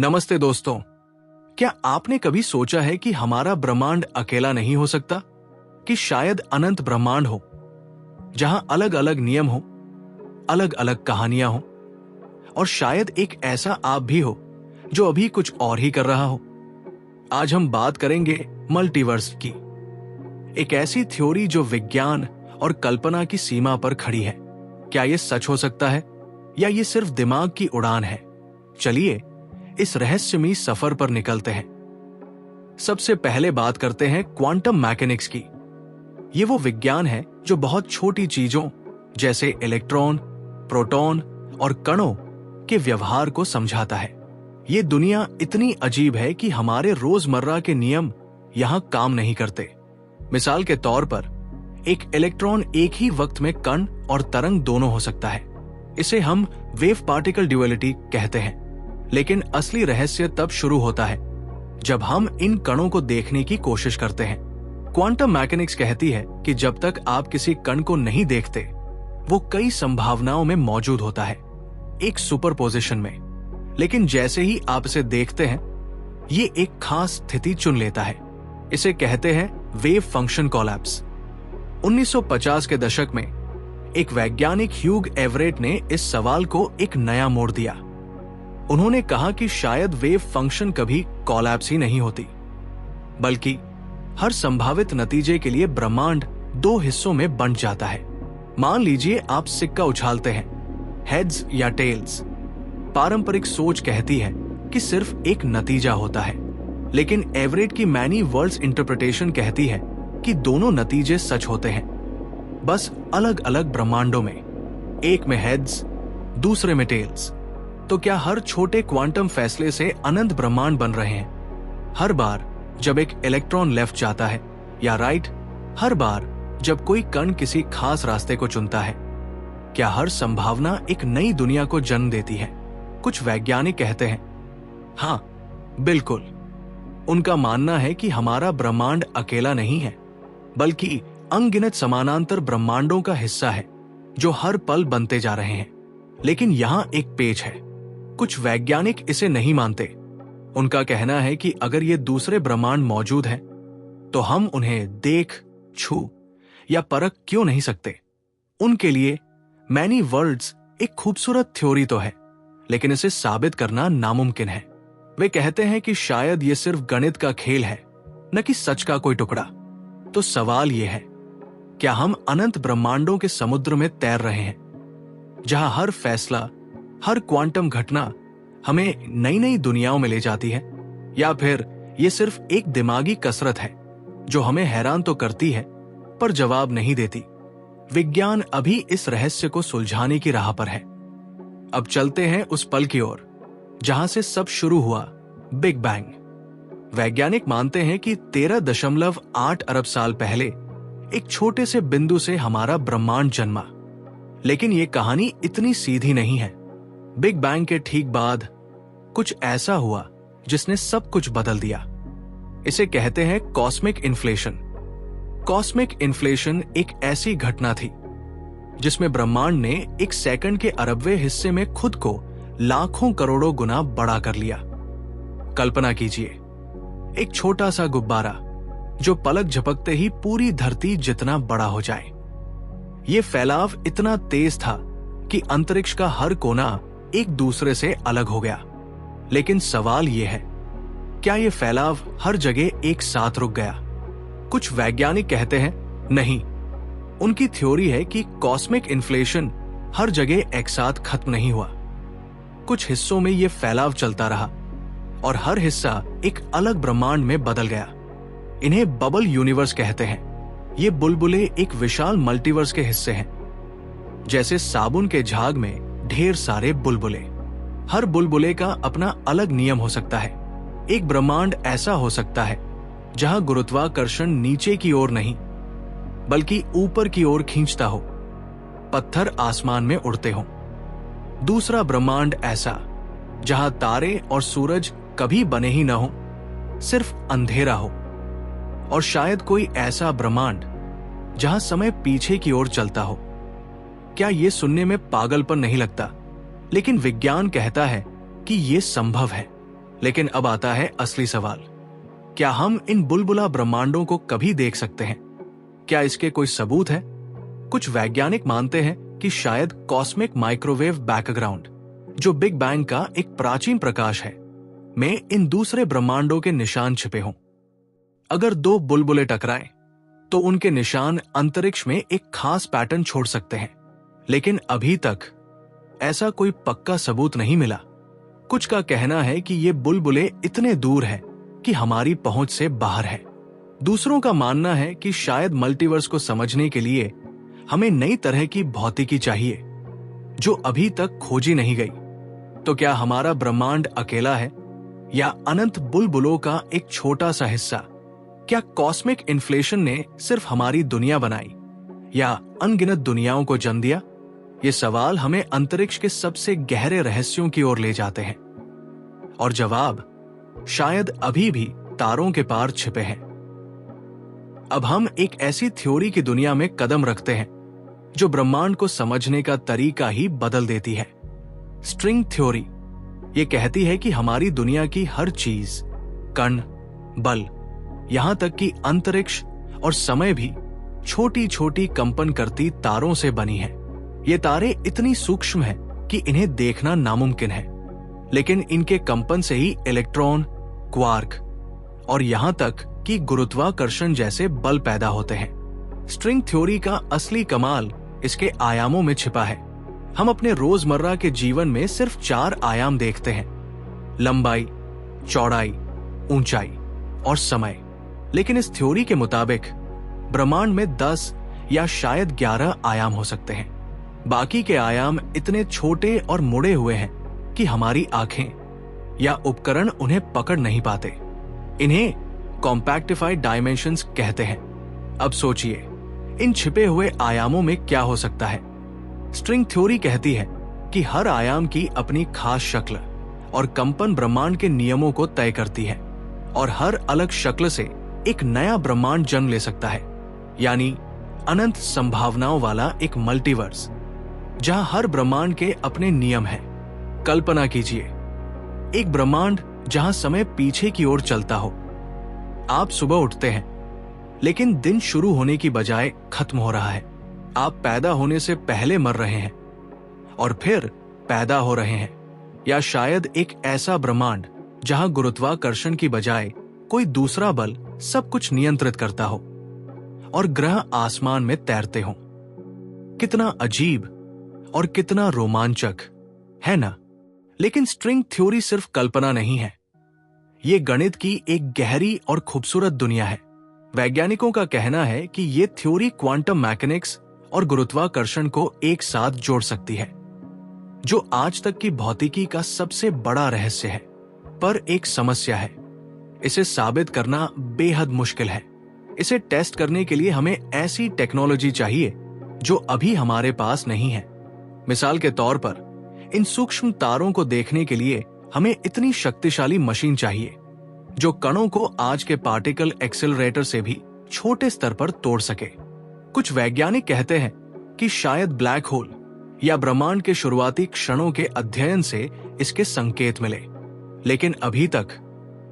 नमस्ते दोस्तों। क्या आपने कभी सोचा है कि हमारा ब्रह्मांड अकेला नहीं हो सकता, कि शायद अनंत ब्रह्मांड हो जहां अलग अलग नियम हो, अलग अलग कहानियां हो, और शायद एक ऐसा आप भी हो जो अभी कुछ और ही कर रहा हो। आज हम बात करेंगे मल्टीवर्स की, एक ऐसी थ्योरी जो विज्ञान और कल्पना की सीमा पर खड़ी है। क्या यह सच हो सकता है या ये सिर्फ दिमाग की उड़ान है? चलिए इस रहस्यमयी सफर पर निकलते हैं। सबसे पहले बात करते हैं क्वांटम मैकेनिक्स की। ये वो विज्ञान है जो बहुत छोटी चीजों जैसे इलेक्ट्रॉन, प्रोटॉन और कणों के व्यवहार को समझाता है। ये दुनिया इतनी अजीब है कि हमारे रोजमर्रा के नियम यहां काम नहीं करते। मिसाल के तौर पर एक इलेक्ट्रॉन एक ही वक्त में कण और तरंग दोनों हो सकता है। इसे हम वेव पार्टिकल ड्यूअलिटी कहते हैं। लेकिन असली रहस्य तब शुरू होता है जब हम इन कणों को देखने की कोशिश करते हैं। क्वांटम मैकेनिक्स कहती है कि जब तक आप किसी कण को नहीं देखते, वो कई संभावनाओं में मौजूद होता है, एक सुपरपोजिशन में। लेकिन जैसे ही आप इसे देखते हैं, ये एक खास स्थिति चुन लेता है। इसे कहते हैं वेव फंक्शन कोलैप्स। 1950 के दशक में एक वैज्ञानिक ह्यूग एवरेट ने इस सवाल को एक नया मोड़ दिया। उन्होंने कहा कि शायद वेव फंक्शन कभी कोलैप्स ही नहीं होती, बल्कि हर संभावित नतीजे के लिए ब्रह्मांड दो हिस्सों में बंट जाता है। मान लीजिए आप सिक्का उछालते हैं, हेड्स या टेल्स। पारंपरिक सोच कहती है कि सिर्फ एक नतीजा होता है, लेकिन एवरेट की मैनी वर्ल्ड्स इंटरप्रिटेशन कहती है कि दोनों नतीजे सच होते हैं, बस अलग अलग ब्रह्मांडों में। एक में हेड्स, दूसरे में टेल्स। तो क्या हर छोटे क्वांटम फैसले से अनंत ब्रह्मांड बन रहे हैं? हर बार जब एक इलेक्ट्रॉन लेफ्ट जाता है या राइट, हर बार जब कोई कण किसी खास रास्ते को चुनता है, क्या हर संभावना एक नई दुनिया को जन्म देती है? कुछ वैज्ञानिक कहते हैं हाँ, बिल्कुल। उनका मानना है कि हमारा ब्रह्मांड अकेला नहीं है, बल्कि अनगिनत समानांतर ब्रह्मांडों का हिस्सा है जो हर पल बनते जा रहे हैं। लेकिन यहां एक पेच है। कुछ वैज्ञानिक इसे नहीं मानते। उनका कहना है कि अगर ये दूसरे ब्रह्मांड मौजूद हैं, तो हम उन्हें देख, छू या परख क्यों नहीं सकते? उनके लिए मैनी वर्ल्ड्स एक खूबसूरत थ्योरी तो है, लेकिन इसे साबित करना नामुमकिन है। वे कहते हैं कि शायद ये सिर्फ गणित का खेल है, न कि सच का कोई टुकड़ा। तो सवाल ये है, क्या हम अनंत ब्रह्मांडों के समुद्र में तैर रहे हैं, जहां हर फैसला, हर क्वांटम घटना हमें नई नई दुनियाओं में ले जाती है? या फिर यह सिर्फ एक दिमागी कसरत है जो हमें हैरान तो करती है पर जवाब नहीं देती? विज्ञान अभी इस रहस्य को सुलझाने की राह पर है। अब चलते हैं उस पल की ओर जहां से सब शुरू हुआ, बिग बैंग। वैज्ञानिक मानते हैं कि 13.8 अरब साल पहले एक छोटे से बिंदु से हमारा ब्रह्मांड जन्मा। लेकिन यह कहानी इतनी सीधी नहीं है। बिग बैंग के ठीक बाद कुछ ऐसा हुआ जिसने सब कुछ बदल दिया। इसे कहते हैं कॉस्मिक इन्फ्लेशन। कॉस्मिक इन्फ्लेशन एक ऐसी घटना थी जिसमें ब्रह्मांड ने एक सेकंड के अरबवें हिस्से में खुद को लाखों करोड़ों गुना बड़ा कर लिया। कल्पना कीजिए, एक छोटा सा गुब्बारा जो पलक झपकते ही पूरी धरती जितना बड़ा हो जाए। यह फैलाव इतना तेज था कि अंतरिक्ष का हर कोना एक दूसरे से अलग हो गया। लेकिन सवाल यह है, क्या यह फैलाव हर जगह एक साथ रुक गया? कुछ वैज्ञानिक कहते हैं नहीं। उनकी थ्योरी है कि कॉस्मिक इन्फ्लेशन हर जगह एक साथ खत्म नहीं हुआ। कुछ हिस्सों में यह फैलाव चलता रहा और हर हिस्सा एक अलग ब्रह्मांड में बदल गया। इन्हें बबल यूनिवर्स कहते हैं। ये बुलबुले एक विशाल मल्टीवर्स के हिस्से हैं। जैसे साबुन के झाग में ढेर सारे बुलबुले। हर बुलबुले का अपना अलग नियम हो सकता है। एक ब्रह्मांड ऐसा हो सकता है जहां गुरुत्वाकर्षण नीचे की ओर नहीं, बल्कि ऊपर की ओर खींचता हो, पत्थर आसमान में उड़ते हों। दूसरा ब्रह्मांड ऐसा जहां तारे और सूरज कभी बने ही न हो, सिर्फ अंधेरा हो। और शायद कोई ऐसा ब्रह्मांड जहां समय पीछे की ओर चलता हो। क्या यह सुनने में पागलपन नहीं लगता? लेकिन विज्ञान कहता है कि यह संभव है। लेकिन अब आता है असली सवाल, क्या हम इन बुलबुला ब्रह्मांडों को कभी देख सकते हैं? क्या इसके कोई सबूत है? कुछ वैज्ञानिक मानते हैं कि शायद कॉस्मिक माइक्रोवेव बैकग्राउंड, जो बिग बैंग का एक प्राचीन प्रकाश है, में इन दूसरे ब्रह्मांडों के निशान छिपे हों। अगर दो बुलबुले टकराएं, तो उनके निशान अंतरिक्ष में एक खास पैटर्न छोड़ सकते हैं, लेकिन अभी तक ऐसा कोई पक्का सबूत नहीं मिला। कुछ का कहना है कि ये बुलबुले इतने दूर हैं कि हमारी पहुंच से बाहर है। दूसरों का मानना है कि शायद मल्टीवर्स को समझने के लिए हमें नई तरह की भौतिकी चाहिए, जो अभी तक खोजी नहीं गई। तो क्या हमारा ब्रह्मांड अकेला है, या अनंत बुलबुलों का एक छोटा सा हिस्सा? क्या कॉस्मिक इन्फ्लेशन ने सिर्फ हमारी दुनिया बनाई, या अनगिनत दुनियाओं को जन्म दिया? ये सवाल हमें अंतरिक्ष के सबसे गहरे रहस्यों की ओर ले जाते हैं, और जवाब शायद अभी भी तारों के पार छिपे हैं। अब हम एक ऐसी थ्योरी की दुनिया में कदम रखते हैं जो ब्रह्मांड को समझने का तरीका ही बदल देती है। स्ट्रिंग थ्योरी ये कहती है कि हमारी दुनिया की हर चीज, कण, बल, यहां तक कि अंतरिक्ष और समय भी छोटी छोटी कंपन करती तारों से बनी है। ये तारे इतनी सूक्ष्म हैं कि इन्हें देखना नामुमकिन है, लेकिन इनके कंपन से ही इलेक्ट्रॉन, क्वार्क और यहां तक कि गुरुत्वाकर्षण जैसे बल पैदा होते हैं। स्ट्रिंग थ्योरी का असली कमाल इसके आयामों में छिपा है। हम अपने रोजमर्रा के जीवन में सिर्फ 4 आयाम देखते हैं: लंबाई, चौड़ाई, ऊंचाई और समय। लेकिन इस थ्योरी के मुताबिक ब्रह्मांड में 10 या शायद 11 आयाम हो सकते हैं। बाकी के आयाम इतने छोटे और मुड़े हुए हैं कि हमारी आंखें या उपकरण उन्हें पकड़ नहीं पाते। इन्हें कॉम्पैक्टिफाइड डायमेंशंस कहते हैं। अब सोचिए, इन छिपे हुए आयामों में क्या हो सकता है? स्ट्रिंग थ्योरी कहती है कि हर आयाम की अपनी खास शक्ल और कंपन ब्रह्मांड के नियमों को तय करती है, और हर अलग शक्ल से एक नया ब्रह्मांड जन्म ले सकता है, यानी अनंत संभावनाओं वाला एक मल्टीवर्स, जहां हर ब्रह्मांड के अपने नियम हैं। कल्पना कीजिए, एक ब्रह्मांड जहां समय पीछे की ओर चलता हो। आप सुबह उठते हैं, लेकिन दिन शुरू होने की बजाय खत्म हो रहा है। आप पैदा होने से पहले मर रहे हैं और फिर पैदा हो रहे हैं। या शायद एक ऐसा ब्रह्मांड जहां गुरुत्वाकर्षण की बजाय कोई दूसरा बल सब कुछ नियंत्रित करता हो और ग्रह आसमान में तैरते हों। कितना अजीब और कितना रोमांचक है ना? लेकिन स्ट्रिंग थ्योरी सिर्फ कल्पना नहीं है, ये गणित की एक गहरी और खूबसूरत दुनिया है। वैज्ञानिकों का कहना है कि ये थ्योरी क्वांटम मैकेनिक्स और गुरुत्वाकर्षण को एक साथ जोड़ सकती है, जो आज तक की भौतिकी का सबसे बड़ा रहस्य है। पर एक समस्या है, इसे साबित करना बेहद मुश्किल है। इसे टेस्ट करने के लिए हमें ऐसी टेक्नोलॉजी चाहिए जो अभी हमारे पास नहीं है। मिसाल के तौर पर, इन सूक्ष्म तारों को देखने के लिए हमें इतनी शक्तिशाली मशीन चाहिए जो कणों को आज के पार्टिकल एक्सेलरेटर से भी छोटे स्तर पर तोड़ सके। कुछ वैज्ञानिक कहते हैं कि शायद ब्लैक होल या ब्रह्मांड के शुरुआती क्षणों के अध्ययन से इसके संकेत मिले, लेकिन अभी तक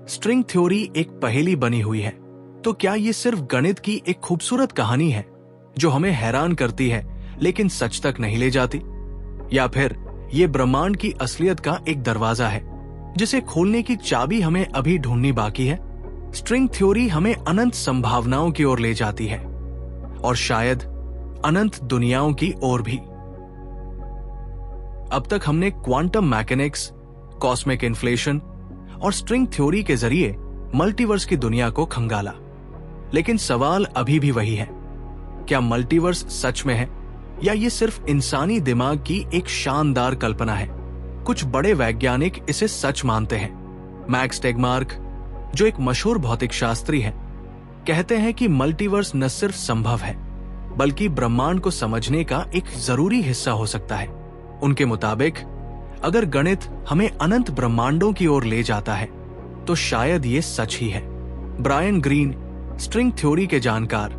स्ट्रिंग थ्योरी एक पहेली बनी हुई है। तो क्या ये सिर्फ गणित की एक खूबसूरत कहानी है जो हमें हैरान करती है लेकिन सच तक नहीं ले जाती? या फिर ये ब्रह्मांड की असलियत का एक दरवाजा है जिसे खोलने की चाबी हमें अभी ढूंढनी बाकी है? स्ट्रिंग थ्योरी हमें अनंत संभावनाओं की ओर ले जाती है, और शायद अनंत दुनियाओं की ओर भी। अब तक हमने क्वांटम मैकेनिक्स, कॉस्मिक इन्फ्लेशन और स्ट्रिंग थ्योरी के जरिए मल्टीवर्स की दुनिया को खंगाला, लेकिन सवाल अभी भी वही है, क्या मल्टीवर्स सच में है या ये सिर्फ इंसानी दिमाग की एक शानदार कल्पना है? कुछ बड़े वैज्ञानिक इसे सच मानते हैं। मैक्स टेगमार्क, जो एक मशहूर भौतिक शास्त्री हैं, कहते हैं कि मल्टीवर्स न सिर्फ संभव है बल्कि ब्रह्मांड को समझने का एक जरूरी हिस्सा हो सकता है। उनके मुताबिक अगर गणित हमें अनंत ब्रह्मांडों की ओर ले जाता है तो शायद ये सच ही है। ब्रायन ग्रीन, स्ट्रिंग थ्योरी के जानकार,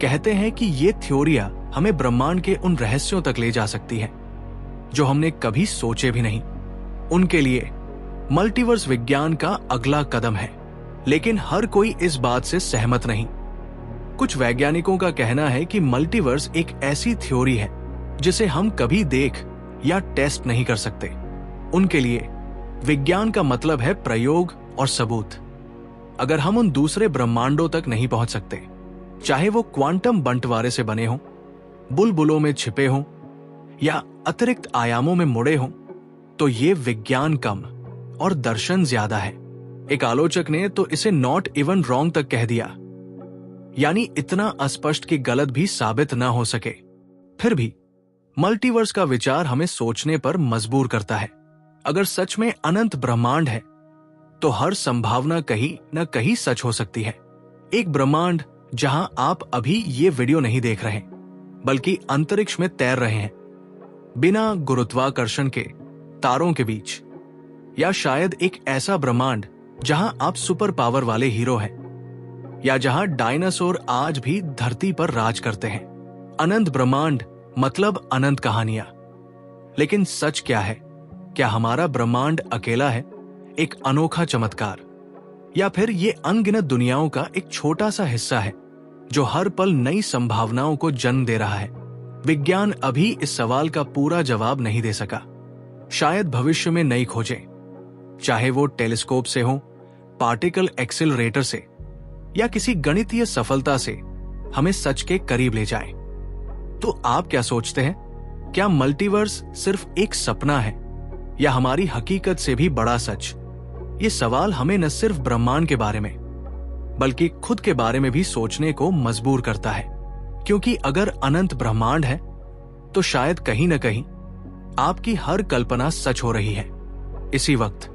कहते हैं कि ये थ्योरियां हमें ब्रह्मांड के उन रहस्यों तक ले जा सकती हैं जो हमने कभी सोचे भी नहीं। उनके लिए मल्टीवर्स विज्ञान का अगला कदम है, लेकिन हर कोई इस बात से सहमत नहीं। कुछ वैज्ञानिकों का कहना है कि मल्टीवर्स एक ऐसी थ्योरी है जिसे हम कभी देख या टेस्ट नहीं कर सकते। उनके लिए विज्ञान का मतलब है प्रयोग और सबूत। अगर हम उन दूसरे ब्रह्मांडों तक नहीं पहुंच सकते, चाहे वो क्वांटम बंटवारे से बने हों, बुलबुलों में छिपे हों या अतिरिक्त आयामों में मुड़े हों, तो ये विज्ञान कम और दर्शन ज्यादा है। एक आलोचक ने तो इसे नॉट इवन रॉन्ग तक कह दिया, यानी इतना अस्पष्ट कि गलत भी साबित ना हो सके। फिर भी मल्टीवर्स का विचार हमें सोचने पर मजबूर करता है। अगर सच में अनंत ब्रह्मांड है तो हर संभावना कहीं न कहीं सच हो सकती है। एक ब्रह्मांड जहां आप अभी ये वीडियो नहीं देख रहे, बल्कि अंतरिक्ष में तैर रहे हैं, बिना गुरुत्वाकर्षण के तारों के बीच। या शायद एक ऐसा ब्रह्मांड जहां आप सुपर पावर वाले हीरो हैं, या जहां डायनासोर आज भी धरती पर राज करते हैं। अनंत ब्रह्मांड मतलब अनंत कहानियां। लेकिन सच क्या है? क्या हमारा ब्रह्मांड अकेला है, एक अनोखा चमत्कार, या फिर ये अनगिनत दुनियाओं का एक छोटा सा हिस्सा है जो हर पल नई संभावनाओं को जन्म दे रहा है? विज्ञान अभी इस सवाल का पूरा जवाब नहीं दे सका। शायद भविष्य में नई खोजें, चाहे वो टेलीस्कोप से हो, पार्टिकल एक्सेलरेटर से, या किसी गणितीय सफलता से, हमें सच के करीब ले जाए। तो आप क्या सोचते हैं? क्या मल्टीवर्स सिर्फ एक सपना है या हमारी हकीकत से भी बड़ा सच? ये सवाल हमें न सिर्फ ब्रह्मांड के बारे में बल्कि खुद के बारे में भी सोचने को मजबूर करता है। क्योंकि अगर अनंत ब्रह्मांड है तो शायद कहीं न कहीं आपकी हर कल्पना सच हो रही है इसी वक्त।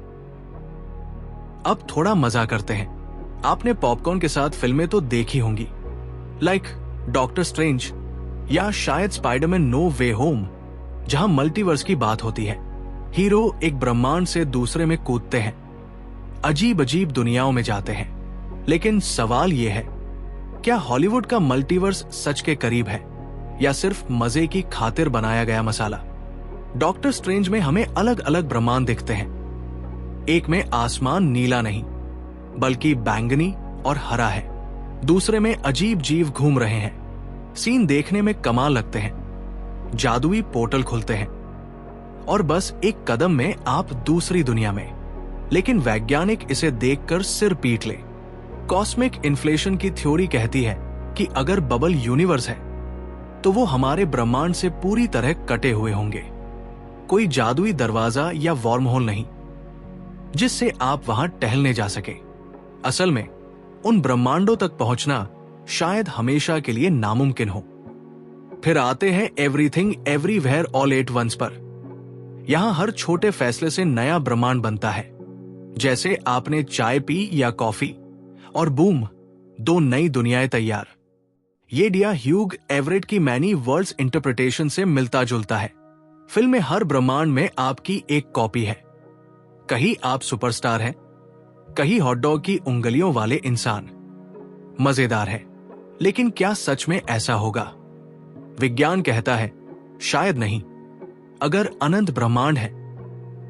अब थोड़ा मजा करते हैं। आपने पॉपकॉर्न के साथ फिल्में तो देखी होंगी, लाइक डॉक्टर स्ट्रेंज या शायद स्पाइडरमैन नो वे होम, जहां मल्टीवर्स की बात होती है। हीरो एक ब्रह्मांड से दूसरे में कूदते हैं, अजीब अजीब दुनियाओं में जाते हैं। लेकिन सवाल यह है, क्या हॉलीवुड का मल्टीवर्स सच के करीब है या सिर्फ मजे की खातिर बनाया गया मसाला? डॉक्टर स्ट्रेंज में हमें अलग अलग ब्रह्मांड दिखते हैं। एक में आसमान नीला नहीं बल्कि बैंगनी और हरा है, दूसरे में अजीब जीव घूम रहे हैं, सीन देखने में कमाल लगते हैं, जादुई पोर्टल खुलते हैं और बस एक कदम में आप दूसरी दुनिया में। लेकिन वैज्ञानिक इसे देखकर सिर पीट ले। कॉस्मिक इन्फ्लेशन की थ्योरी कहती है कि अगर बबल यूनिवर्स है तो वो हमारे ब्रह्मांड से पूरी तरह कटे हुए होंगे। कोई जादुई दरवाजा या वॉर्महोल नहीं जिससे आप वहां टहलने जा सके। असल में उन ब्रह्मांडों तक पहुंचना शायद हमेशा के लिए नामुमकिन हो। फिर आते हैं everything everywhere all at once पर। यहां हर छोटे फैसले से नया ब्रह्मांड बनता है। जैसे आपने चाय पी या कॉफी और बूम, दो नई दुनियाएं तैयार। ये डिया ह्यूग एवरेट की मैनी वर्ल्ड्स इंटरप्रिटेशन से मिलता जुलता है। फिल्म में हर ब्रह्मांड में आपकी एक कॉपी है। कहीं आप सुपरस्टार हैं, कहीं हॉटडॉग की उंगलियों वाले इंसान। मजेदार है, लेकिन क्या सच में ऐसा होगा? विज्ञान कहता है शायद नहीं। अगर अनंत ब्रह्मांड है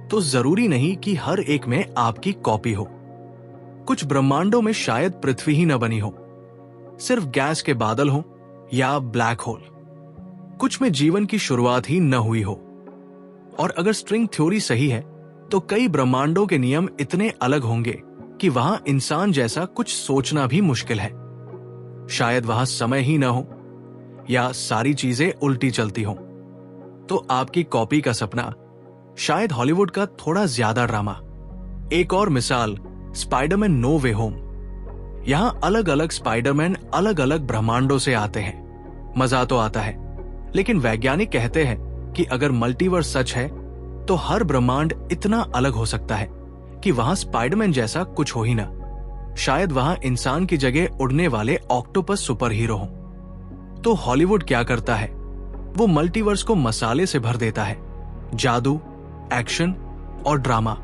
तो जरूरी नहीं कि हर एक में आपकी कॉपी हो। कुछ ब्रह्मांडों में शायद पृथ्वी ही न बनी हो, सिर्फ गैस के बादल हो या ब्लैक होल। कुछ में जीवन की शुरुआत ही न हुई हो। और अगर स्ट्रिंग थ्योरी सही है तो कई ब्रह्मांडों के नियम इतने अलग होंगे कि वहां इंसान जैसा कुछ सोचना भी मुश्किल है। शायद वहां समय ही न हो या सारी चीजें उल्टी चलती हों। तो आपकी कॉपी का सपना शायद हॉलीवुड का थोड़ा ज्यादा ड्रामा। एक और मिसाल, स्पाइडरमैन नो वे होम। यहां अलग अलग स्पाइडरमैन अलग अलग ब्रह्मांडों से आते हैं। मजा तो आता है, लेकिन वैज्ञानिक कहते हैं कि अगर मल्टीवर्स सच है तो हर ब्रह्मांड इतना अलग हो सकता है कि वहां स्पाइडरमैन जैसा कुछ हो ही ना। शायद वहां इंसान की जगह उड़ने वाले ऑक्टोपस सुपर हीरो हों। तो हॉलीवुड क्या करता है? वो मल्टीवर्स को मसाले से भर देता है। जादू, एक्शन और ड्रामा।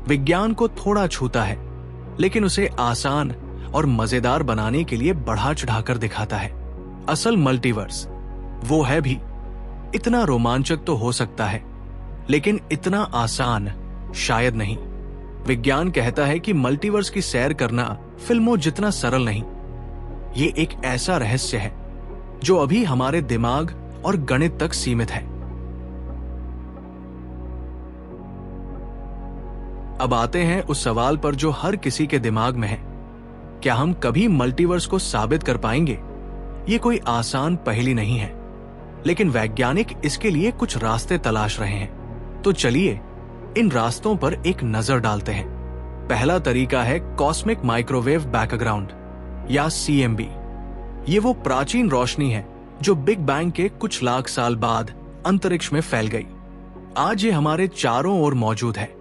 विज्ञान को थोड़ा छूता है, लेकिन उसे आसान और मजेदार बनाने के लिए बढ़ा चढ़ाकर दिखाता है। असल मल्टीवर्स वो है भी। इतना रोमांचक तो हो सकता है, लेकिन इतना आसान शायद नहीं। विज्ञान कहता है कि मल्टीवर्स की सैर करना फिल्मों जितना सरल नहीं। ये एक ऐसा रहस्य है जो अभी हमारे दिमाग और गणित तक सीमित है। अब आते हैं उस सवाल पर जो हर किसी के दिमाग में है, क्या हम कभी मल्टीवर्स को साबित कर पाएंगे? ये कोई आसान पहेली नहीं है, लेकिन वैज्ञानिक इसके लिए कुछ रास्ते तलाश रहे हैं। तो चलिए इन रास्तों पर एक नजर डालते हैं। पहला तरीका है कॉस्मिक माइक्रोवेव बैकग्राउंड या CMB। ये वो प्राचीन रोशनी है जो बिग बैंग के कुछ लाख साल बाद अंतरिक्ष में फैल गई। आज ये हमारे चारों ओर मौजूद है,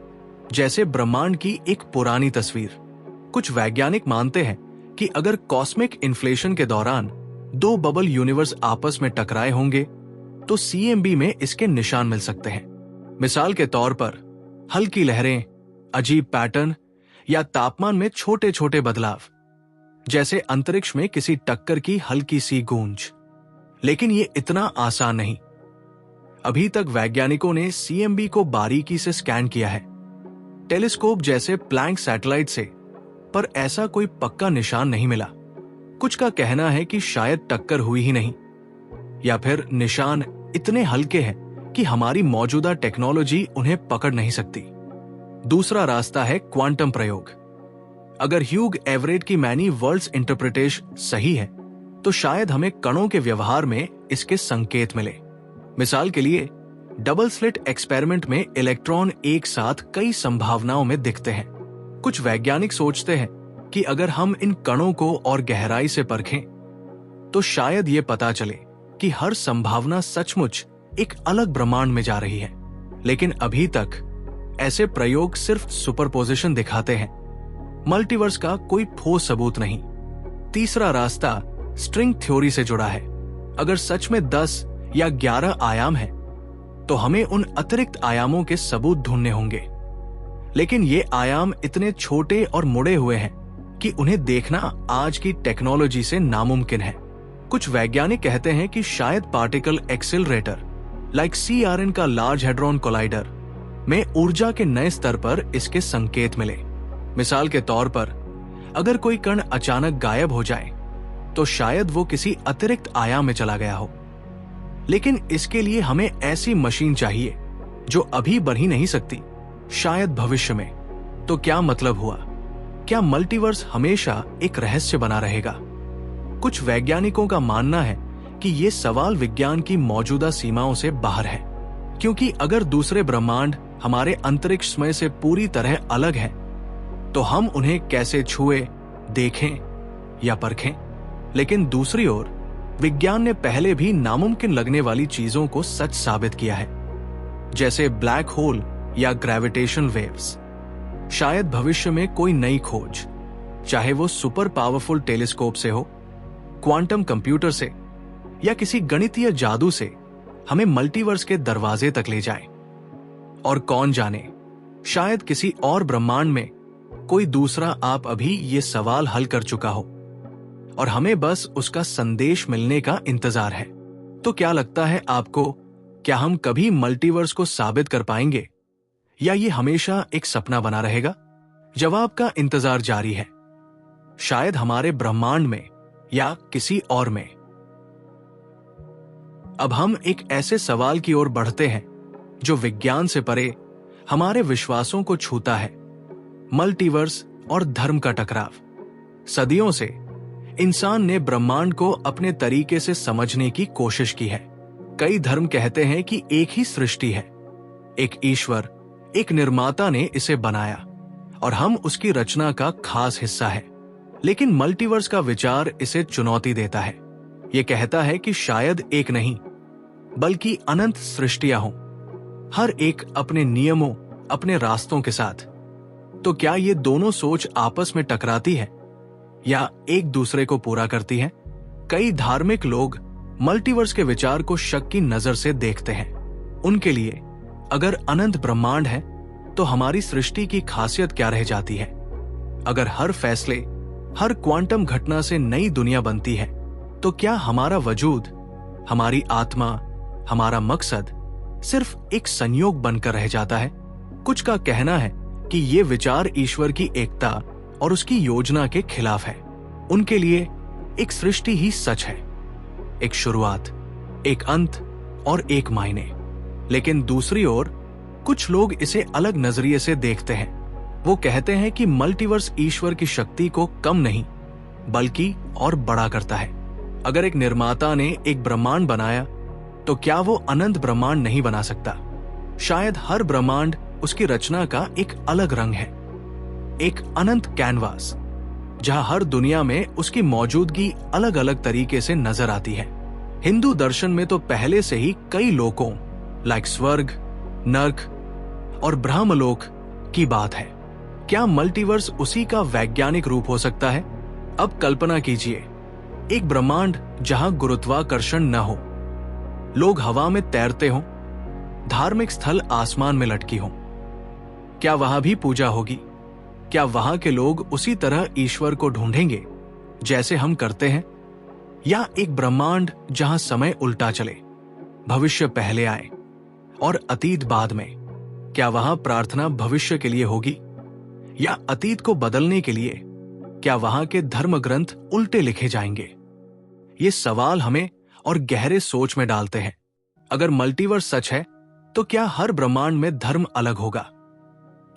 जैसे ब्रह्मांड की एक पुरानी तस्वीर। कुछ वैज्ञानिक मानते हैं कि अगर कॉस्मिक इन्फ्लेशन के दौरान दो बबल यूनिवर्स आपस में टकराए होंगे तो CMB में इसके निशान मिल सकते हैं। मिसाल के तौर पर हल्की लहरें, अजीब पैटर्न या तापमान में छोटे छोटे बदलाव, जैसे अंतरिक्ष में किसी टक्कर की हल्की सी गूंज। लेकिन ये इतना आसान नहीं। अभी तक वैज्ञानिकों ने CMB को बारीकी से स्कैन किया है, टेलीस्कोप जैसे प्लैंक सैटेलाइट से, पर ऐसा कोई पक्का निशान नहीं मिला। कुछ का कहना है कि शायद टक्कर हुई ही नहीं, या फिर निशान इतने हल्के हैं कि हमारी मौजूदा टेक्नोलॉजी उन्हें पकड़ नहीं सकती। दूसरा रास्ता है क्वांटम प्रयोग। अगर ह्यूग एवरेट की मैनी वर्ल्ड्स इंटरप्रिटेशन सही है तो शायद हमें कणों के व्यवहार में इसके संकेत मिले। मिसाल के लिए डबल स्लिट एक्सपेरिमेंट में इलेक्ट्रॉन एक साथ कई संभावनाओं में दिखते हैं। कुछ वैज्ञानिक सोचते हैं कि अगर हम इन कणों को और गहराई से परखें तो शायद ये पता चले कि हर संभावना सचमुच एक अलग ब्रह्मांड में जा रही है। लेकिन अभी तक ऐसे प्रयोग सिर्फ सुपरपोजिशन दिखाते हैं, मल्टीवर्स का कोई ठोस सबूत नहीं। तीसरा रास्ता स्ट्रिंग थ्योरी से जुड़ा है। अगर सच में 10 या 11 आयाम हैं, तो हमें उन अतिरिक्त आयामों के सबूत ढूंढने होंगे। लेकिन ये आयाम इतने छोटे और मुड़े हुए हैं कि उन्हें देखना आज की टेक्नोलॉजी से नामुमकिन है। कुछ वैज्ञानिक कहते हैं कि शायद पार्टिकल एक्सिलरेटर लाइक CERN का लार्ज हैड्रॉन कोलाइडर में ऊर्जा के नए स्तर पर इसके संकेत मिले। मिसाल के तौर पर अगर कोई कण अचानक गायब हो जाए तो शायद वो किसी अतिरिक्त आयाम में चला गया हो। लेकिन इसके लिए हमें ऐसी मशीन चाहिए जो अभी बढ़ ही नहीं सकती, शायद भविष्य में। तो क्या मतलब हुआ? क्या मल्टीवर्स हमेशा एक रहस्य बना रहेगा? कुछ वैज्ञानिकों का मानना है कि ये सवाल विज्ञान की मौजूदा सीमाओं से बाहर है, क्योंकि अगर दूसरे ब्रह्मांड हमारे अंतरिक्ष समय से पूरी तरह अलग हैं, तो हम उन्हें कैसे छुए, देखें या परखें? लेकिन दूसरी ओर विज्ञान ने पहले भी नामुमकिन लगने वाली चीजों को सच साबित किया है, जैसे ब्लैक होल या ग्रेविटेशनल वेव्स। शायद भविष्य में कोई नई खोज, चाहे वो सुपर पावरफुल टेलीस्कोप से हो, क्वांटम कंप्यूटर से या किसी गणितीय जादू से, हमें मल्टीवर्स के दरवाजे तक ले जाए। और कौन जाने, शायद किसी और ब्रह्मांड में कोई दूसरा आप अभी ये सवाल हल कर चुका हो और हमें बस उसका संदेश मिलने का इंतजार है। तो क्या लगता है आपको, क्या हम कभी मल्टीवर्स को साबित कर पाएंगे या ये हमेशा एक सपना बना रहेगा? जवाब का इंतजार जारी है, शायद हमारे ब्रह्मांड में या किसी और में। अब हम एक ऐसे सवाल की ओर बढ़ते हैं जो विज्ञान से परे हमारे विश्वासों को छूता है, मल्टीवर्स और धर्म का टकराव। सदियों से इंसान ने ब्रह्मांड को अपने तरीके से समझने की कोशिश की है। कई धर्म कहते हैं कि एक ही सृष्टि है, एक ईश्वर, एक निर्माता ने इसे बनाया और हम उसकी रचना का खास हिस्सा है। लेकिन मल्टीवर्स का विचार इसे चुनौती देता है। यह कहता है कि शायद एक नहीं बल्कि अनंत सृष्टियां हों, हर एक अपने नियमों, अपने रास्तों के साथ। तो क्या ये दोनों सोच आपस में टकराती है या एक दूसरे को पूरा करती है? कई धार्मिक लोग मल्टीवर्स के विचार को शक की नजर से देखते हैं। उनके लिए अगर अनंत ब्रह्मांड है तो हमारी सृष्टि की खासियत क्या रह जाती है? अगर हर फैसले, हर क्वांटम घटना से नई दुनिया बनती है, तो क्या हमारा वजूद, हमारी आत्मा, हमारा मकसद सिर्फ एक संयोग बनकर रह जाता है? कुछ का कहना है कि ये विचार ईश्वर की एकता और उसकी योजना के खिलाफ है। उनके लिए एक सृष्टि ही सच है, एक शुरुआत, एक अंत और एक मायने। लेकिन दूसरी ओर कुछ लोग इसे अलग नजरिए से देखते हैं। वो कहते हैं कि मल्टीवर्स ईश्वर की शक्ति को कम नहीं बल्कि और बड़ा करता है। अगर एक निर्माता ने एक ब्रह्मांड बनाया तो क्या वो अनंत ब्रह्मांड नहीं बना सकता? शायद हर ब्रह्मांड उसकी रचना का एक अलग रंग है, एक अनंत कैनवास जहां हर दुनिया में उसकी मौजूदगी अलग अलग तरीके से नजर आती है। हिंदू दर्शन में तो पहले से ही कई लोकों लाइक स्वर्ग, नर्क और ब्रह्मलोक की बात है। क्या मल्टीवर्स उसी का वैज्ञानिक रूप हो सकता है? अब कल्पना कीजिए एक ब्रह्मांड जहां गुरुत्वाकर्षण न हो, लोग हवा में तैरते हों, धार्मिक स्थल आसमान में लटकी हों। क्या वहां भी पूजा होगी? क्या वहां के लोग उसी तरह ईश्वर को ढूंढेंगे जैसे हम करते हैं? या एक ब्रह्मांड जहां समय उल्टा चले, भविष्य पहले आए और अतीत बाद में? क्या वहां प्रार्थना भविष्य के लिए होगी या अतीत को बदलने के लिए? क्या वहां के धर्म ग्रंथ उल्टे लिखे जाएंगे? ये सवाल हमें और गहरे सोच में डालते हैं। अगर मल्टीवर्स सच है तो क्या हर ब्रह्मांड में धर्म अलग होगा?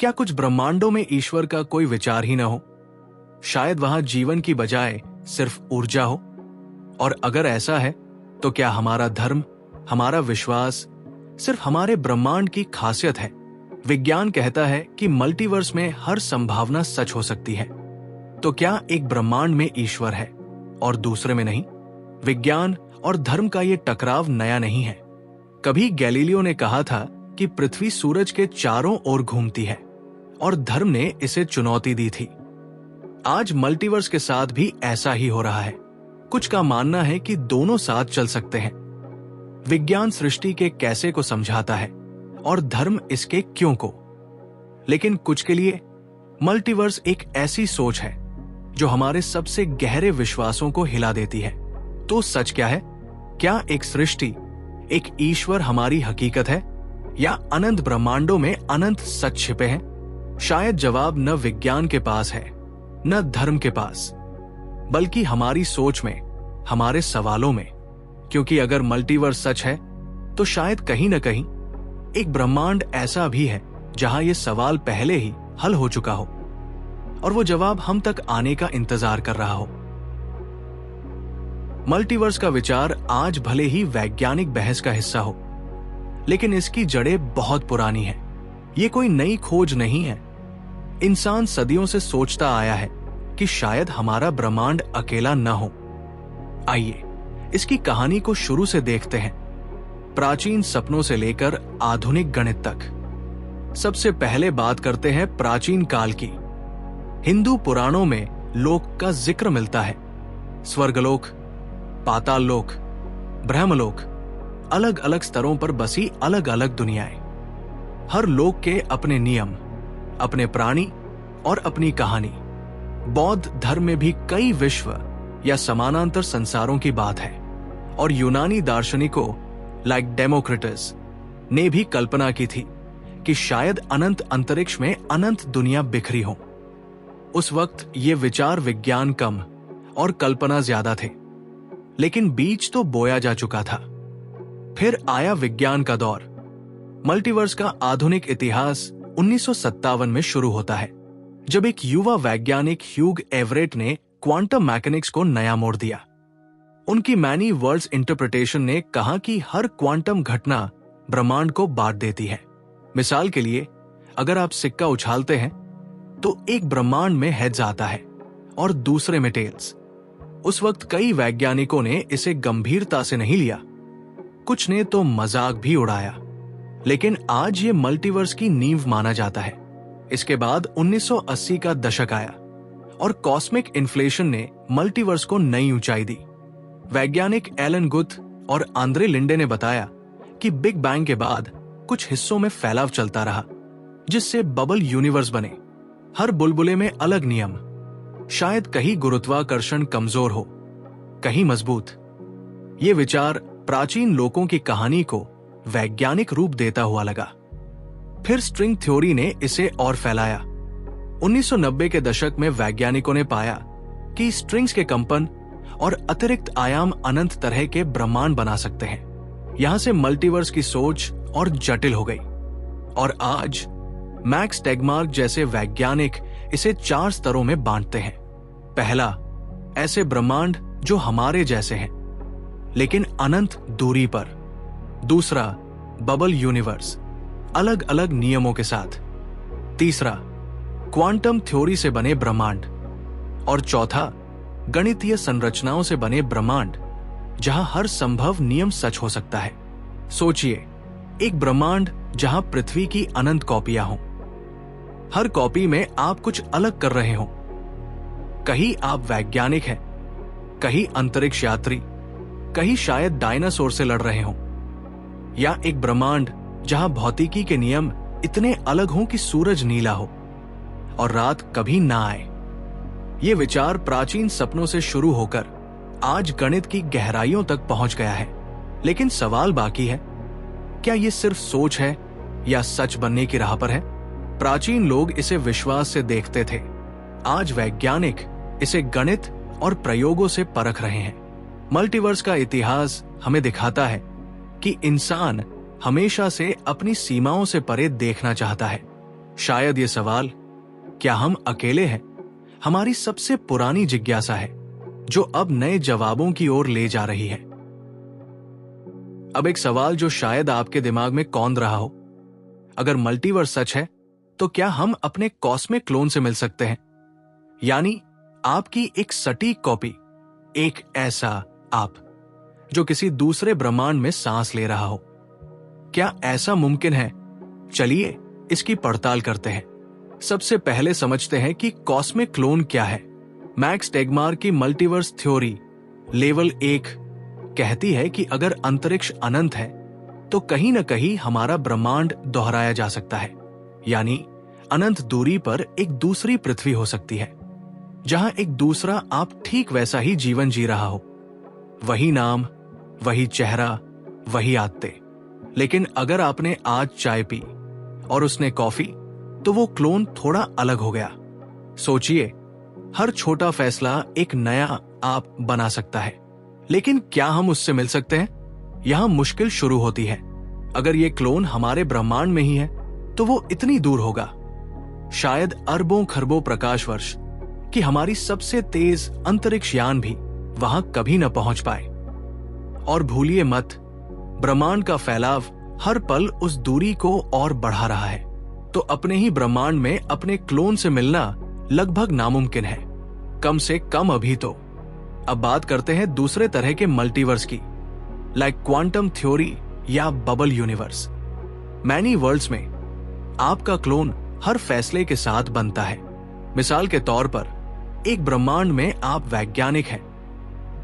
क्या कुछ ब्रह्मांडों में ईश्वर का कोई विचार ही न हो? शायद वहां जीवन की बजाय सिर्फ ऊर्जा हो। और अगर ऐसा है तो क्या हमारा धर्म, हमारा विश्वास सिर्फ हमारे ब्रह्मांड की खासियत है? विज्ञान कहता है कि मल्टीवर्स में हर संभावना सच हो सकती है। तो क्या एक ब्रह्मांड में ईश्वर है और दूसरे में नहीं? विज्ञान और धर्म का ये टकराव नया नहीं है। कभी गैलीलियो ने कहा था कि पृथ्वी सूरज के चारों ओर घूमती है और धर्म ने इसे चुनौती दी थी। आज मल्टीवर्स के साथ भी ऐसा ही हो रहा है। कुछ का मानना है कि दोनों साथ चल सकते हैं। विज्ञान सृष्टि के कैसे को समझाता है और धर्म इसके क्यों को। लेकिन कुछ के लिए मल्टीवर्स एक ऐसी सोच है जो हमारे सबसे गहरे विश्वासों को हिला देती है। तो सच क्या है? क्या एक सृष्टि, एक ईश्वर हमारी हकीकत है या अनंत ब्रह्मांडों में अनंत सच छिपे हैं? शायद जवाब न विज्ञान के पास है न धर्म के पास, बल्कि हमारी सोच में, हमारे सवालों में। क्योंकि अगर मल्टीवर्स सच है तो शायद कहीं न कहीं एक ब्रह्मांड ऐसा भी है जहां यह सवाल पहले ही हल हो चुका हो और वो जवाब हम तक आने का इंतजार कर रहा हो। मल्टीवर्स का विचार आज भले ही वैज्ञानिक बहस का हिस्सा हो, लेकिन इसकी जड़ें बहुत पुरानी हैं। ये कोई नई खोज नहीं है। इंसान सदियों से सोचता आया है कि शायद हमारा ब्रह्मांड अकेला न हो। आइए इसकी कहानी को शुरू से देखते हैं, प्राचीन सपनों से लेकर आधुनिक गणित तक। सबसे पहले बात करते हैं प्राचीन काल की। हिंदू पुराणों में लोक का जिक्र मिलता है। स्वर्गलोक, पाताल लोक, ब्रह्मलोक, अलग अलग स्तरों पर बसी अलग अलग दुनियाएं। हर लोक के अपने नियम, अपने प्राणी और अपनी कहानी। बौद्ध धर्म में भी कई विश्व या समानांतर संसारों की बात है और यूनानी दार्शनिकों लाइक डेमोक्रिटस ने भी कल्पना की थी कि शायद अनंत अंतरिक्ष में अनंत दुनिया बिखरी हो। उस वक्त ये विचार विज्ञान कम और कल्पना ज्यादा थे, लेकिन बीज तो बोया जा चुका था। फिर आया विज्ञान का दौर। मल्टीवर्स का आधुनिक इतिहास 1957 में शुरू होता है, जब एक युवा वैज्ञानिक ह्यूग एवरेट ने क्वांटम मैकेनिक्स को नया मोड़ दिया। उनकी मैनी वर्ल्ड्स इंटरप्रिटेशन ने कहा कि हर क्वांटम घटना ब्रह्मांड को बांट देती है। मिसाल के लिए, अगर आप सिक्का उछालते हैं तो एक ब्रह्मांड में हेड्स आता है और दूसरे में टेल्स। उस वक्त कई वैज्ञानिकों ने इसे गंभीरता से नहीं लिया, कुछ ने तो मजाक भी उड़ाया। लेकिन आज ये मल्टीवर्स की नींव माना जाता है। इसके बाद 1980 का दशक आया और कॉस्मिक इन्फ्लेशन ने मल्टीवर्स को नई ऊंचाई दी। वैज्ञानिक एलन गुथ और आंद्रे लिंडे ने बताया कि बिग बैंग के बाद कुछ हिस्सों में फैलाव चलता रहा, जिससे बबल यूनिवर्स बने। हर बुलबुले में अलग नियम। शायद कहीं गुरुत्वाकर्षण कमजोर हो, कहीं मजबूत। ये विचार प्राचीन लोकों की कहानी को वैज्ञानिक रूप देता हुआ लगा। फिर स्ट्रिंग थ्योरी ने इसे और फैलाया। 1990 के दशक में वैज्ञानिकों ने पाया कि स्ट्रिंग्स के कंपन और अतिरिक्त आयाम अनंत तरह के ब्रह्मांड बना सकते हैं। यहां से मल्टीवर्स की सोच और जटिल हो गई और आज मैक्स टेगमार्क जैसे वैज्ञानिक इसे 4 स्तरों में बांटते हैं। पहला, ऐसे ब्रह्मांड जो हमारे जैसे हैं लेकिन अनंत दूरी पर। दूसरा, बबल यूनिवर्स, अलग अलग नियमों के साथ। तीसरा, क्वांटम थ्योरी से बने ब्रह्मांड। और चौथा, गणितीय संरचनाओं से बने ब्रह्मांड जहां हर संभव नियम सच हो सकता है। सोचिए, एक ब्रह्मांड जहां पृथ्वी की अनंत कॉपियां हों। हर कॉपी में आप कुछ अलग कर रहे हो। कहीं आप वैज्ञानिक हैं, कहीं अंतरिक्ष यात्री, कहीं शायद डायनासोर से लड़ रहे हो, या एक ब्रह्मांड जहां भौतिकी के नियम इतने अलग हों कि सूरज नीला हो और रात कभी ना आए। ये विचार प्राचीन सपनों से शुरू होकर आज गणित की गहराइयों तक पहुंच गया है। लेकिन सवाल बाकी है, क्या ये सिर्फ सोच है या सच बनने की राह पर है? प्राचीन लोग इसे विश्वास से देखते थे। आज वैज्ञानिक इसे गणित और प्रयोगों से परख रहे हैं। मल्टीवर्स का इतिहास हमें दिखाता है कि इंसान हमेशा से अपनी सीमाओं से परे देखना चाहता है। शायद ये सवाल, क्या हम अकेले हैं, हमारी सबसे पुरानी जिज्ञासा है जो अब नए जवाबों की ओर ले जा रही है। अब एक सवाल जो शायद आपके दिमाग में कौंध रहा हो, अगर मल्टीवर्स सच है तो क्या हम अपने कॉस्मिक क्लोन से मिल सकते हैं? यानी आपकी एक सटीक कॉपी, एक ऐसा आप जो किसी दूसरे ब्रह्मांड में सांस ले रहा हो। क्या ऐसा मुमकिन है? चलिए इसकी पड़ताल करते हैं। सबसे पहले समझते हैं कि कॉस्मिक क्लोन क्या है। मैक्स टेगमार्क की मल्टीवर्स थ्योरी लेवल 1 कहती है कि अगर अंतरिक्ष अनंत है तो कहीं न कहीं हमारा ब्रह्मांड दोहराया जा सकता है। यानी अनंत दूरी पर एक दूसरी पृथ्वी हो सकती है जहां एक दूसरा आप ठीक वैसा ही जीवन जी रहा हो, वही नाम, वही चेहरा, वही आदतें। लेकिन अगर आपने आज चाय पी और उसने कॉफी, तो वो क्लोन थोड़ा अलग हो गया। सोचिए, हर छोटा फैसला एक नया आप बना सकता है। लेकिन क्या हम उससे मिल सकते हैं? यहां मुश्किल शुरू होती है। अगर ये क्लोन हमारे ब्रह्मांड में ही है तो वो इतनी दूर होगा, शायद अरबों खरबों प्रकाश वर्ष, कि हमारी सबसे तेज अंतरिक्ष यान भी वहां कभी न पहुंच पाए। और भूलिए मत, ब्रह्मांड का फैलाव हर पल उस दूरी को और बढ़ा रहा है। तो अपने ही ब्रह्मांड में अपने क्लोन से मिलना लगभग नामुमकिन है, कम से कम अभी तो। अब बात करते हैं दूसरे तरह के मल्टीवर्स की, लाइक क्वांटम थ्योरी या बबल यूनिवर्स। मैनी वर्ल्ड्स में आपका क्लोन हर फैसले के साथ बनता है। मिसाल के तौर पर, एक ब्रह्मांड में आप वैज्ञानिक हैं,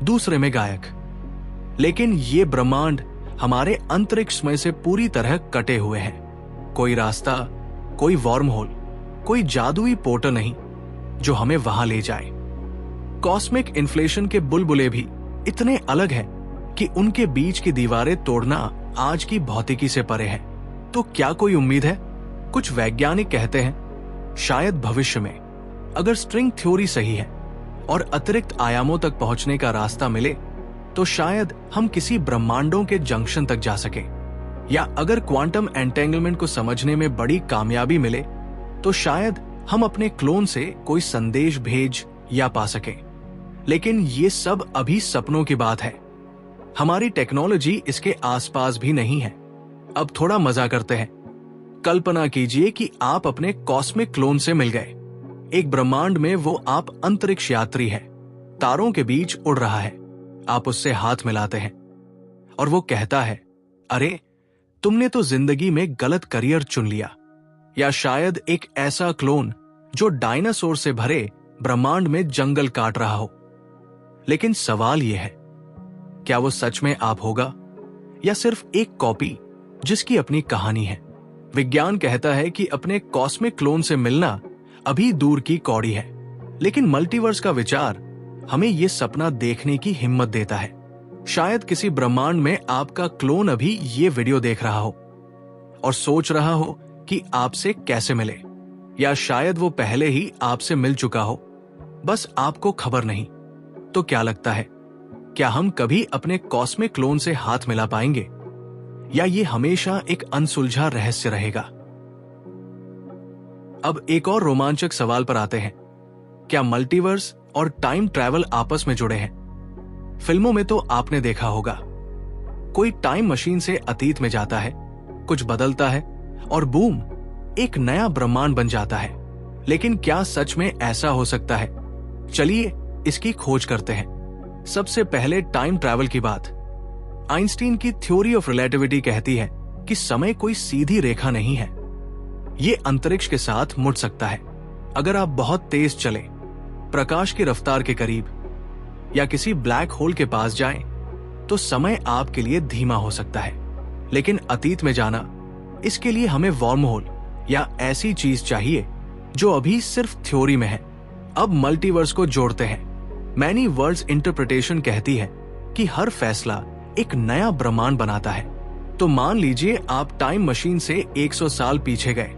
दूसरे में गायक। लेकिन ये ब्रह्मांड हमारे अंतरिक्ष में से पूरी तरह कटे हुए हैं। कोई रास्ता, कोई वॉर्म होल, कोई जादुई पोर्टल नहीं जो हमें वहां ले जाए। कॉस्मिक इन्फ्लेशन के बुलबुले भी इतने अलग हैं कि उनके बीच की दीवारें तोड़ना आज की भौतिकी से परे है। तो क्या कोई उम्मीद है? कुछ वैज्ञानिक कहते हैं शायद भविष्य में अगर स्ट्रिंग थ्योरी सही है और अतिरिक्त आयामों तक पहुंचने का रास्ता मिले तो शायद हम किसी ब्रह्मांडों के जंक्शन तक जा सके। या अगर क्वांटम एंटेंगलमेंट को समझने में बड़ी कामयाबी मिले तो शायद हम अपने क्लोन से कोई संदेश भेज या पा सके। लेकिन ये सब अभी सपनों की बात है। हमारी टेक्नोलॉजी इसके आसपास भी नहीं है। अब थोड़ा मजा करते हैं। कल्पना कीजिए कि आप अपने कॉस्मिक क्लोन से मिल गए। एक ब्रह्मांड में वो आप अंतरिक्ष यात्री है, तारों के बीच उड़ रहा है। आप उससे हाथ मिलाते हैं और वो कहता है, अरे तुमने तो जिंदगी में गलत करियर चुन लिया। या शायद एक ऐसा क्लोन जो डायनासोर से भरे ब्रह्मांड में जंगल काट रहा हो। लेकिन सवाल यह है, क्या वो सच में आप होगा या सिर्फ एक कॉपी जिसकी अपनी कहानी है? विज्ञान कहता है कि अपने कॉस्मिक क्लोन से मिलना अभी दूर की कौड़ी है, लेकिन मल्टीवर्स का विचार हमें यह सपना देखने की हिम्मत देता है। शायद किसी ब्रह्मांड में आपका क्लोन अभी ये वीडियो देख रहा हो और सोच रहा हो कि आपसे कैसे मिले, या शायद वो पहले ही आपसे मिल चुका हो, बस आपको खबर नहीं। तो क्या लगता है, क्या हम कभी अपने कॉस्मिक क्लोन से हाथ मिला पाएंगे, या ये हमेशा एक अनसुलझा रहस्य रहेगा? अब एक और रोमांचक सवाल पर आते हैं। क्या मल्टीवर्स और टाइम ट्रैवल आपस में जुड़े हैं? फिल्मों में तो आपने देखा होगा, कोई टाइम मशीन से अतीत में जाता है, कुछ बदलता है और बूम, एक नया ब्रह्मांड बन जाता है। लेकिन क्या सच में ऐसा हो सकता है? चलिए इसकी खोज करते हैं। सबसे पहले टाइम ट्रैवल की बात। आइंस्टीन की थ्योरी ऑफ रिलेटिविटी कहती है कि समय कोई सीधी रेखा नहीं है, ये अंतरिक्ष के साथ मुड़ सकता है। अगर आप बहुत तेज चले, प्रकाश की रफ्तार के करीब, या किसी ब्लैक होल के पास जाएं, तो समय आपके लिए धीमा हो सकता है। लेकिन अतीत में जाना, इसके लिए हमें वर्म होल या ऐसी चीज चाहिए जो अभी सिर्फ थ्योरी में है। अब मल्टीवर्स को जोड़ते हैं। मैनी वर्ल्ड्स इंटरप्रिटेशन कहती है कि हर फैसला एक नया ब्रह्मांड बनाता है। तो मान लीजिए आप टाइम मशीन से 100 साल पीछे गए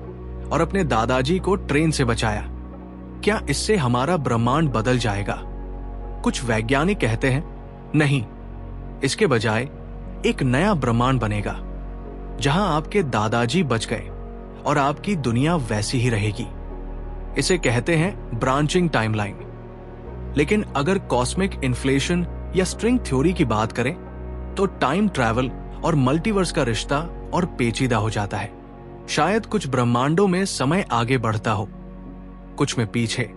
और अपने दादाजी को ट्रेन से बचाया। क्या इससे हमारा ब्रह्मांड बदल जाएगा? कुछ वैज्ञानिक कहते हैं नहीं, इसके बजाय एक नया ब्रह्मांड बनेगा जहां आपके दादाजी बच गए और आपकी दुनिया वैसी ही रहेगी। इसे कहते हैं ब्रांचिंग टाइमलाइन। लेकिन अगर कॉस्मिक इन्फ्लेशन या स्ट्रिंग थ्योरी की बात करें, तो टाइम ट्रैवल और मल्टीवर्स का रिश्ता और पेचीदा हो जाता है। शायद कुछ ब्रह्मांडों में समय आगे बढ़ता हो, कुछ में पीछे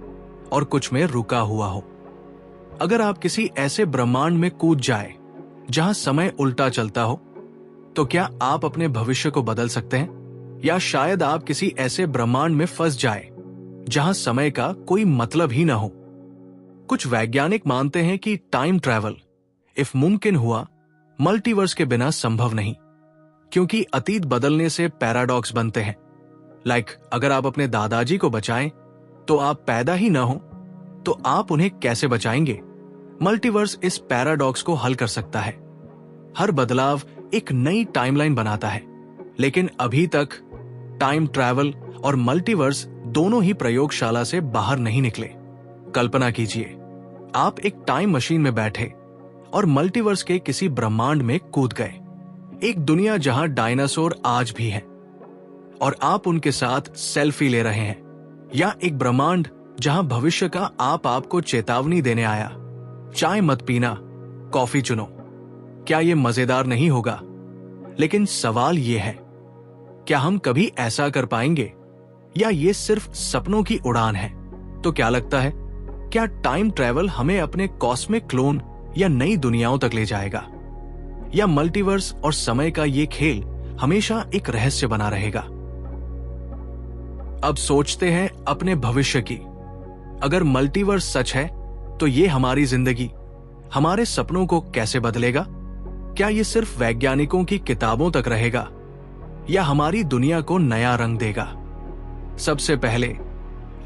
और कुछ में रुका हुआ हो। अगर आप किसी ऐसे ब्रह्मांड में कूद जाए जहां समय उल्टा चलता हो, तो क्या आप अपने भविष्य को बदल सकते हैं? या शायद आप किसी ऐसे ब्रह्मांड में फंस जाए जहां समय का कोई मतलब ही ना हो। कुछ वैज्ञानिक मानते हैं कि टाइम ट्रैवल, इफ मुमकिन हुआ, मल्टीवर्स के बिना संभव नहीं, क्योंकि अतीत बदलने से पैराडॉक्स बनते हैं। अगर आप अपने दादाजी को बचाएं तो आप पैदा ही ना हो, तो आप उन्हें कैसे बचाएंगे? मल्टीवर्स इस पैराडॉक्स को हल कर सकता है। हर बदलाव एक नई टाइमलाइन बनाता है। लेकिन अभी तक टाइम ट्रैवल और मल्टीवर्स दोनों ही प्रयोगशाला से बाहर नहीं निकले। कल्पना कीजिए, आप एक टाइम मशीन में बैठे और मल्टीवर्स के किसी ब्रह्मांड में कूद गए। एक दुनिया जहां डायनासोर आज भी हैं और आप उनके साथ सेल्फी ले रहे हैं, या एक ब्रह्मांड जहां भविष्य का आपको चेतावनी देने आया, चाय मत पीना, कॉफी चुनो। क्या यह मजेदार नहीं होगा? लेकिन सवाल यह है, क्या हम कभी ऐसा कर पाएंगे, या ये सिर्फ सपनों की उड़ान है? तो क्या लगता है, क्या टाइम ट्रैवल हमें अपने कॉस्मिक क्लोन या नई दुनियाओं तक ले जाएगा, या मल्टीवर्स और समय का ये खेल हमेशा एक रहस्य बना रहेगा? अब सोचते हैं अपने भविष्य की। अगर मल्टीवर्स सच है, तो ये हमारी जिंदगी, हमारे सपनों को कैसे बदलेगा? क्या ये सिर्फ वैज्ञानिकों की किताबों तक रहेगा, या हमारी दुनिया को नया रंग देगा? सबसे पहले,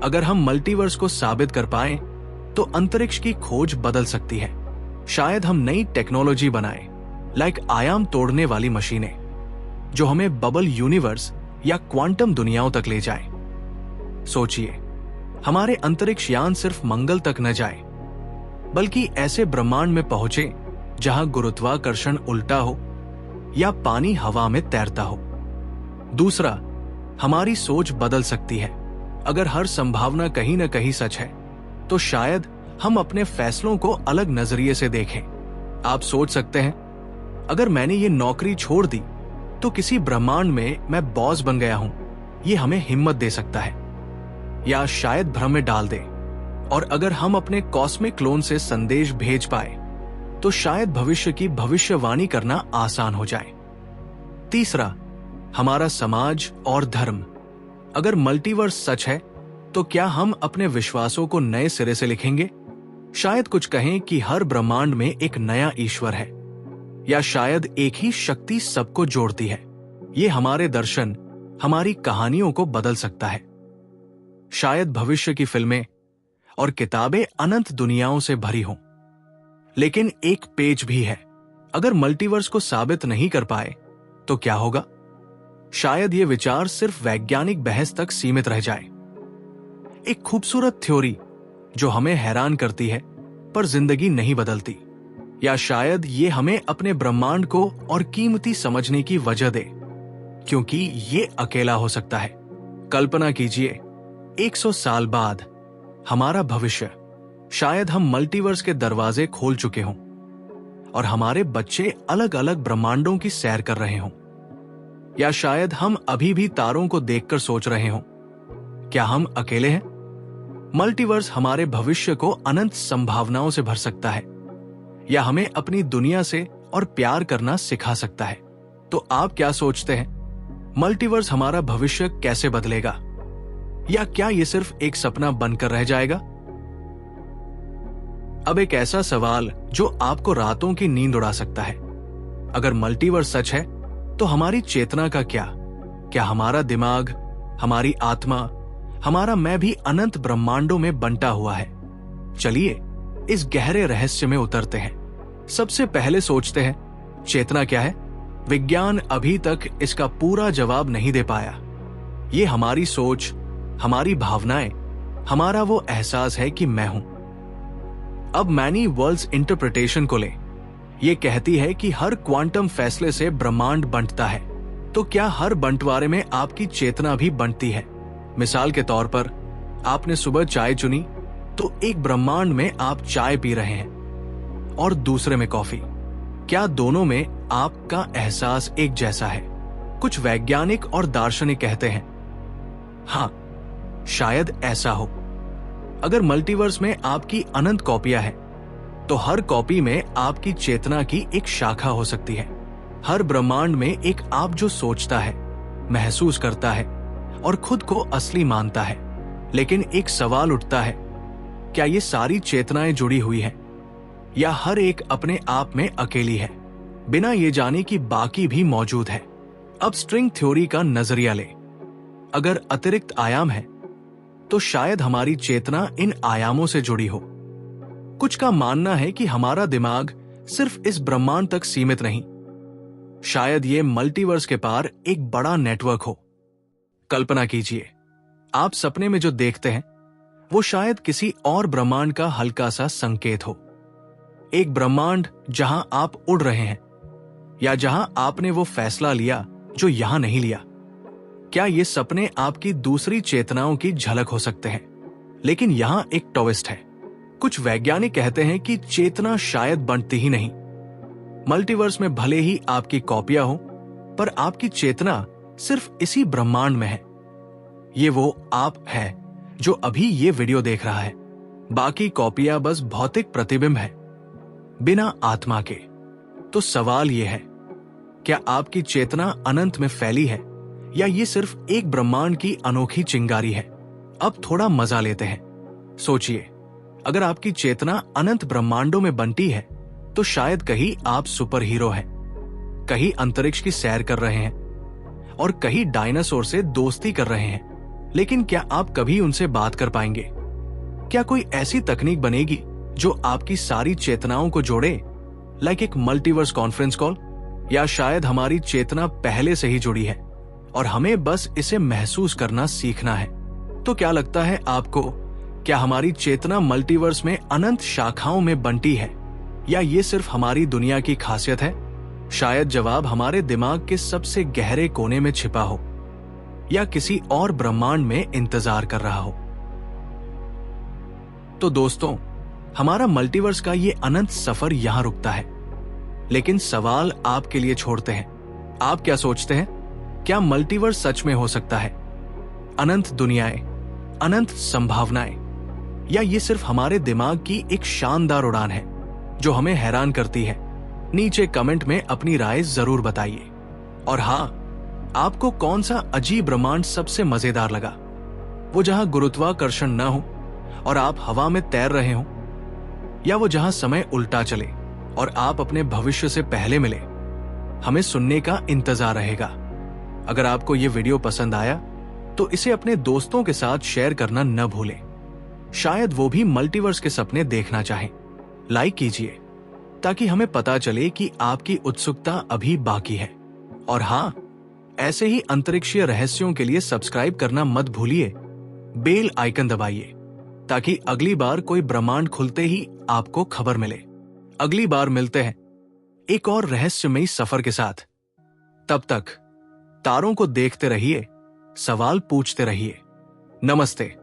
अगर हम मल्टीवर्स को साबित कर पाएं, तो अंतरिक्ष की खोज बदल सकती है। शायद हम नई टेक्नोलॉजी बनाएं, आयाम तोड़ने वाली मशीनें, जो हमें बबल यूनिवर्स या क्वांटम दुनियाओं तक ले जाएं। सोचिए, हमारे अंतरिक्ष यान सिर्फ मंगल तक न जाए, बल्कि ऐसे ब्रह्मांड में पहुंचे जहां गुरुत्वाकर्षण उल्टा हो या पानी हवा में तैरता हो। दूसरा, हमारी सोच बदल सकती है। अगर हर संभावना कहीं न कहीं सच है, तो शायद हम अपने फैसलों को अलग नजरिए से देखें। आप सोच सकते हैं, अगर मैंने ये नौकरी छोड़ दी, तो किसी ब्रह्मांड में मैं बॉस बन गया हूं। ये हमें हिम्मत दे सकता है, या शायद भ्रम में डाल दे। और अगर हम अपने कॉस्मिक क्लोन से संदेश भेज पाए, तो शायद भविष्य की भविष्यवाणी करना आसान हो जाए। तीसरा, हमारा समाज और धर्म। अगर मल्टीवर्स सच है, तो क्या हम अपने विश्वासों को नए सिरे से लिखेंगे? शायद कुछ कहें कि हर ब्रह्मांड में एक नया ईश्वर है, या शायद एक ही शक्ति सबको जोड़ती है। ये हमारे दर्शन, हमारी कहानियों को बदल सकता है। शायद भविष्य की फिल्में और किताबें अनंत दुनियाओं से भरी हों। लेकिन एक पेच भी है, अगर मल्टीवर्स को साबित नहीं कर पाए, तो क्या होगा? शायद ये विचार सिर्फ वैज्ञानिक बहस तक सीमित रह जाए। एक खूबसूरत थ्योरी जो हमें हैरान करती है पर जिंदगी नहीं बदलती। या शायद ये हमें अपने ब्रह्मांड को और कीमती समझने की वजह दे, क्योंकि ये अकेला हो सकता है। कल्पना कीजिए 100 साल बाद हमारा भविष्य, शायद हम मल्टीवर्स के दरवाजे खोल चुके हों और हमारे बच्चे अलग अलग ब्रह्मांडों की सैर कर रहे हों। या शायद हम अभी भी तारों को देखकर सोच रहे हों, क्या हम अकेले हैं? मल्टीवर्स हमारे भविष्य को अनंत संभावनाओं से भर सकता है या हमें अपनी दुनिया से और प्यार करना सिखा सकता है। तो आप क्या सोचते हैं? मल्टीवर्स हमारा भविष्य कैसे बदलेगा? या क्या यह सिर्फ एक सपना बनकर रह जाएगा? अब एक ऐसा सवाल जो आपको रातों की नींद उड़ा सकता है। अगर मल्टीवर्स सच है तो हमारी चेतना का क्या? क्या हमारा दिमाग, हमारी आत्मा, हमारा मैं भी अनंत ब्रह्मांडों में बंटा हुआ है? चलिए इस गहरे रहस्य में उतरते हैं। सबसे पहले सोचते हैं, चेतना क्या है? विज्ञान अभी तक इसका पूरा जवाब नहीं दे पाया। ये हमारी सोच, हमारी भावनाएं, हमारा वो एहसास है कि मैं हूं। अब मैनी वर्ल्ड्स इंटरप्रिटेशन को ले। ये कहती है कि हर क्वांटम फैसले से ब्रह्मांड बंटता है। तो क्या हर बंटवारे में आपकी चेतना भी बंटती है? मिसाल के तौर पर, आपने सुबह चाय चुनी तो एक ब्रह्मांड में आप चाय पी रहे हैं और दूसरे में कॉफी। क्या दोनों में आपका एहसास एक जैसा है? कुछ वैज्ञानिक और दार्शनिक कहते हैं हाँ, शायद ऐसा हो। अगर मल्टीवर्स में आपकी अनंत कॉपियां हैं, तो हर कॉपी में आपकी चेतना की एक शाखा हो सकती है। हर ब्रह्मांड में एक आप जो सोचता है, महसूस करता है और खुद को असली मानता है। लेकिन एक सवाल उठता है, क्या ये सारी चेतनाएं जुड़ी हुई हैं? या हर एक अपने आप में अकेली है, बिना ये जाने कि बाकी भी मौजूद है? अब स्ट्रिंग थ्योरी का नजरिया ले। अगर अतिरिक्त आयाम है तो शायद हमारी चेतना इन आयामों से जुड़ी हो। कुछ का मानना है कि हमारा दिमाग सिर्फ इस ब्रह्मांड तक सीमित नहीं, शायद ये मल्टीवर्स के पार एक बड़ा नेटवर्क हो। कल्पना कीजिए, आप सपने में जो देखते हैं वो शायद किसी और ब्रह्मांड का हल्का सा संकेत हो। एक ब्रह्मांड जहां आप उड़ रहे हैं या जहां आपने वो फैसला लिया जो यहां नहीं लिया। क्या ये सपने आपकी दूसरी चेतनाओं की झलक हो सकते हैं? लेकिन यहां एक ट्विस्ट है। कुछ वैज्ञानिक कहते हैं कि चेतना शायद बंटती ही नहीं। मल्टीवर्स में भले ही आपकी कॉपियां हो, पर आपकी चेतना सिर्फ इसी ब्रह्मांड में है। ये वो आप है जो अभी ये वीडियो देख रहा है। बाकी कॉपियां बस भौतिक प्रतिबिंब है, बिना आत्मा के। तो सवाल ये है, क्या आपकी चेतना अनंत में फैली है या ये सिर्फ एक ब्रह्मांड की अनोखी चिंगारी है? अब थोड़ा मजा लेते हैं। सोचिए, अगर आपकी चेतना अनंत ब्रह्मांडों में बंटी है तो शायद कहीं आप सुपर हीरो हैं, कहीं अंतरिक्ष की सैर कर रहे हैं और कहीं डायनासोर से दोस्ती कर रहे हैं। लेकिन क्या आप कभी उनसे बात कर पाएंगे? क्या कोई ऐसी तकनीक बनेगी जो आपकी सारी चेतनाओं को जोड़े, लाइक एक मल्टीवर्स कॉन्फ्रेंस कॉल? या शायद हमारी चेतना पहले से ही जुड़ी है और हमें बस इसे महसूस करना सीखना है। तो क्या लगता है आपको, क्या हमारी चेतना मल्टीवर्स में अनंत शाखाओं में बंटी है या ये सिर्फ हमारी दुनिया की खासियत है? शायद जवाब हमारे दिमाग के सबसे गहरे कोने में छिपा हो या किसी और ब्रह्मांड में इंतजार कर रहा हो। तो दोस्तों, हमारा मल्टीवर्स का ये अनंत सफर यहां रुकता है। लेकिन सवाल आपके लिए छोड़ते हैं। आप क्या सोचते हैं? क्या मल्टीवर्स सच में हो सकता है? अनंत दुनियाएं, अनंत संभावनाएं, या ये सिर्फ हमारे दिमाग की एक शानदार उड़ान है जो हमें हैरान करती है? नीचे कमेंट में अपनी राय जरूर बताइए। और हाँ, आपको कौन सा अजीब ब्रह्मांड सबसे मजेदार लगा? वो जहां गुरुत्वाकर्षण न हो और आप हवा में तैर रहे हो, या वो जहां समय उल्टा चले और आप अपने भविष्य से पहले मिले? हमें सुनने का इंतजार रहेगा। अगर आपको ये वीडियो पसंद आया तो इसे अपने दोस्तों के साथ शेयर करना न भूलें। शायद वो भी मल्टीवर्स के सपने देखना चाहें। लाइक कीजिए ताकि हमें पता चले कि आपकी उत्सुकता अभी बाकी है। और हाँ, ऐसे ही अंतरिक्षीय रहस्यों के लिए सब्सक्राइब करना मत भूलिए। बेल आइकन दबाइए ताकि अगली बार कोई ब्रह्मांड खुलते ही आपको खबर मिले। अगली बार मिलते हैं एक और रहस्यमयी सफर के साथ। तब तक तारों को देखते रहिए, सवाल पूछते रहिए। नमस्ते।